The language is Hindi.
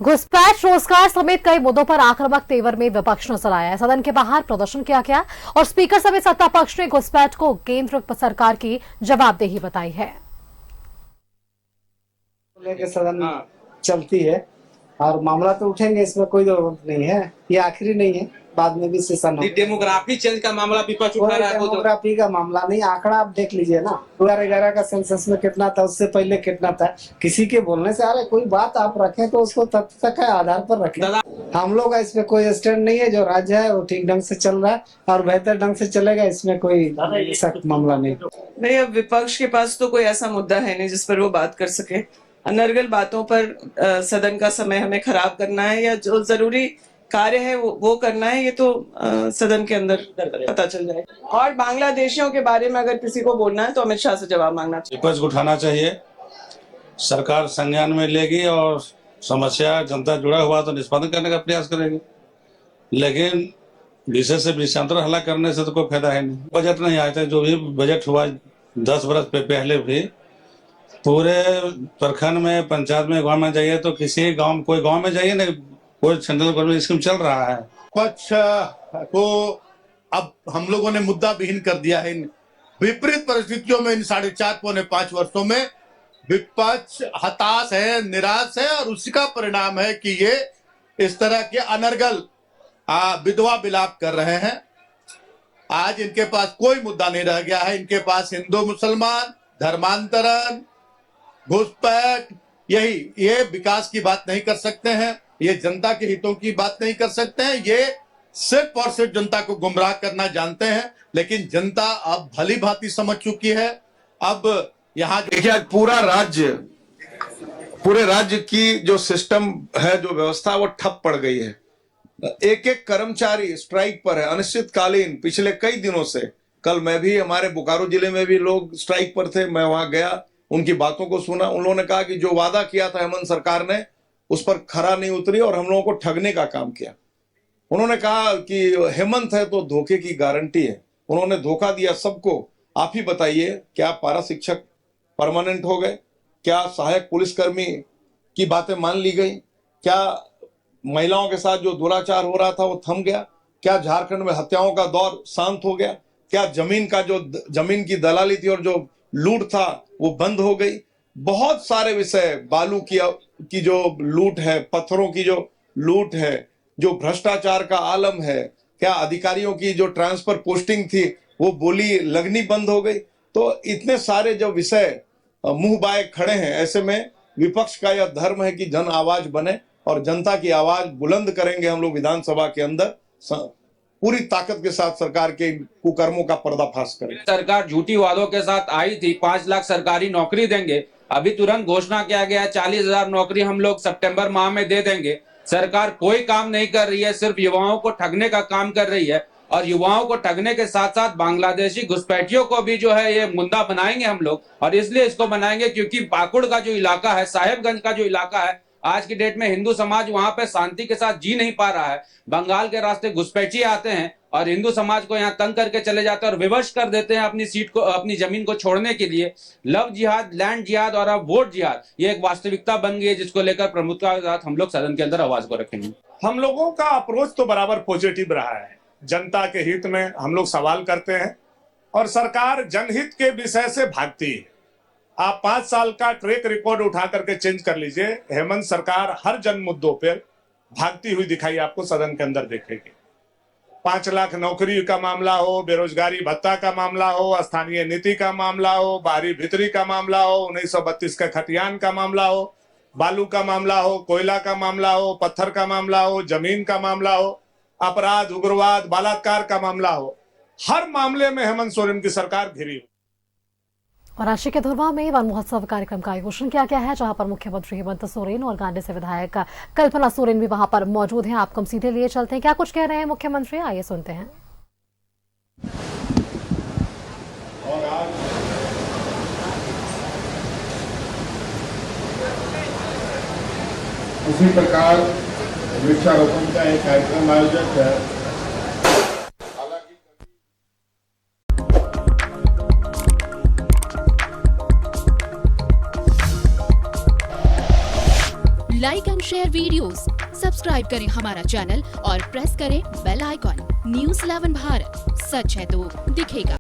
घुसपैठ, रोजगार समेत कई मुद्दों पर आक्रामक तेवर में विपक्ष नजर आया है। सदन के बाहर प्रदर्शन किया गया और स्पीकर समेत सत्ता पक्ष ने घुसपैठ को केंद्र सरकार की जवाबदेही बताई है। लेके सदन चलती है और मामला तो उठेंगे, इसमें कोई जरूरत नहीं है। ये आखिरी नहीं है, बाद में भी सेशन होगा। डेमोग्राफी चेंज का मामला विपक्ष उठा रहा है। डेमोग्राफी का मामला नहीं, आंकड़ा आप देख लीजिए ना, 2011 का सेंसस में कितना था, उससे पहले कितना था। किसी के बोलने से अरे कोई बात आप रखें तो उसको तथ्य के आधार पर रखें। हम लोग का इसमें कोई स्टैंड नहीं है। जो राज्य है वो ठीक ढंग से चल रहा है और बेहतर ढंग से चलेगा, इसमें कोई सख्त मामला नहीं। अब विपक्ष के पास तो कोई ऐसा मुद्दा है नहीं जिस पर वो बात कर सके। अनर्गल बातों पर सदन का समय हमें खराब करना है या जो जरूरी कार्य है वो करना है, ये तो सदन के अंदर पता चल जाए। और बांग्लादेशियों के बारे में अगर किसी को बोलना है तो अमित शाह से जवाब मांगना चाहिए। विपक्ष को उठाना चाहिए, सरकार संज्ञान में लेगी और समस्या जनता जुड़ा हुआ तो निष्पादन करने का प्रयास करेगी। लेकिन विषय से विषयांतर हल्ला करने से तो कोई फायदा है नहीं। बजट नहीं आए थे, जो भी बजट हुआ 10 बरस पहले भी पूरे प्रखंड में, पंचायत में, गांव में जाइए तो किसी गांव, कोई गांव में जाइए ना, कोई सेंट्रल गवर्नमेंट स्कीम चल रहा है। विपक्ष को अब हम लोगों ने मुद्दा विहीन कर दिया है। इन विपरीत परिस्थितियों में, इन 4.5 पौने 5 वर्षों में विपक्ष हताश है, निराश है और उसी का परिणाम है कि ये इस तरह के अनर्गल विधवा विलाप कर रहे हैं। आज इनके पास कोई मुद्दा नहीं रह गया है। इनके पास हिंदू मुसलमान, धर्मांतरण, घुसपैठ, ये विकास की बात नहीं कर सकते हैं, ये जनता के हितों की बात नहीं कर सकते हैं। ये सिर्फ और सिर्फ जनता को गुमराह करना जानते हैं। लेकिन जनता अब भली भांति समझ चुकी है। अब यहाँ देखिए, पूरे राज्य की जो सिस्टम है, जो व्यवस्था, वो ठप पड़ गई है। एक एक कर्मचारी स्ट्राइक पर है, अनिश्चितकालीन, पिछले कई दिनों से। कल मैं भी, हमारे बोकारो जिले में भी लोग स्ट्राइक पर थे, मैं वहां गया, उनकी बातों को सुना। उन लोगों ने कहा कि जो वादा किया था हेमंत सरकार ने, उस पर खरा नहीं उतरी और हम लोगों को ठगने का काम किया। उन्होंने कहा कि हेमंत है तो धोखे की गारंटी है। उन्होंने धोखा दिया सबको। आप ही बताइए, क्या पारा शिक्षक परमानेंट हो गए? क्या सहायक पुलिसकर्मी की बातें मान ली गई? क्या महिलाओं के साथ जो दुराचार हो रहा था वो थम गया? क्या झारखंड में हत्याओं का दौर शांत हो गया? क्या जमीन की दलाली थी और जो लूट था वो बंद हो गई? बहुत सारे विषय, बालू की जो लूट है, पत्थरों की जो लूट है, जो भ्रष्टाचार का आलम है, क्या अधिकारियों की जो ट्रांसफर पोस्टिंग थी वो बोली लगनी बंद हो गई? तो इतने सारे जो विषय मुंह बाए खड़े हैं, ऐसे में विपक्ष का यह धर्म है कि जन आवाज बने और जनता की आवाज बुलंद करेंगे हम लोग विधानसभा के अंदर। पूरी ताकत के साथ सरकार के कुकर्मों का पर्दाफाश करें। सरकार झूठी वादों के साथ आई थी, 5 लाख सरकारी नौकरी देंगे। अभी तुरंत घोषणा किया गया 40,000 नौकरी हम लोग सितंबर माह में दे देंगे। सरकार कोई काम नहीं कर रही है, सिर्फ युवाओं को ठगने का काम कर रही है। और युवाओं को ठगने के साथ साथ बांग्लादेशी घुसपैठियों को भी जो है ये मुद्दा बनाएंगे हम लोग। और इसलिए इसको बनाएंगे क्योंकि पाकुड़ का जो इलाका है, साहेबगंज का जो इलाका है, आज की डेट में हिंदू समाज वहां पे शांति के साथ जी नहीं पा रहा है। बंगाल के रास्ते घुसपैठी आते हैं और हिंदू समाज को यहाँ तंग करके चले जाते हैं और विवश कर देते हैं अपनी सीट को, अपनी जमीन को छोड़ने के लिए। लव जिहाद, लैंड जिहाद और अब वोट जिहाद, ये एक वास्तविकता बन गई है जिसको लेकर प्रमुखता के साथ हम लोग सदन के अंदर आवाज को रखेंगे। हम लोगों का अप्रोच तो बराबर पॉजिटिव रहा है। जनता के हित में हम लोग सवाल करते हैं और सरकार जनहित के विषय से भागती है। आप 5 साल का ट्रैक रिकॉर्ड उठा करके चेंज कर लीजिए, हेमंत सरकार हर जन मुद्दों पर भागती हुई दिखाई आपको सदन के अंदर देखेगी। 5 लाख नौकरी का मामला हो, बेरोजगारी भत्ता का मामला हो, स्थानीय नीति का मामला हो, बाहरी भीतरी का मामला हो, 1932 का खतियान का मामला हो, बालू का मामला हो, कोयला का मामला हो, पत्थर का मामला हो, जमीन का मामला हो, अपराध, उग्रवाद, बलात्कार का मामला हो, हर मामले में हेमंत सोरेन की सरकार घिरी हो। और रांची के धुरवा में वन महोत्सव कार्यक्रम का आयोजन किया गया है, जहां पर मुख्यमंत्री हेमंत सोरेन और गांधी से विधायक कल्पना सोरेन भी वहां पर मौजूद हैं। आपको हम सीधे लिए चलते हैं, क्या कुछ कह रहे हैं मुख्यमंत्री, आइए सुनते हैं। उसी प्रकार वृक्षारोपण का एक कार्यक्रम आयोजित है। Like and share videos. Subscribe करें हमारा चैनल और प्रेस करें बेल आइकॉन। News 11 भारत, सच है तो दिखेगा।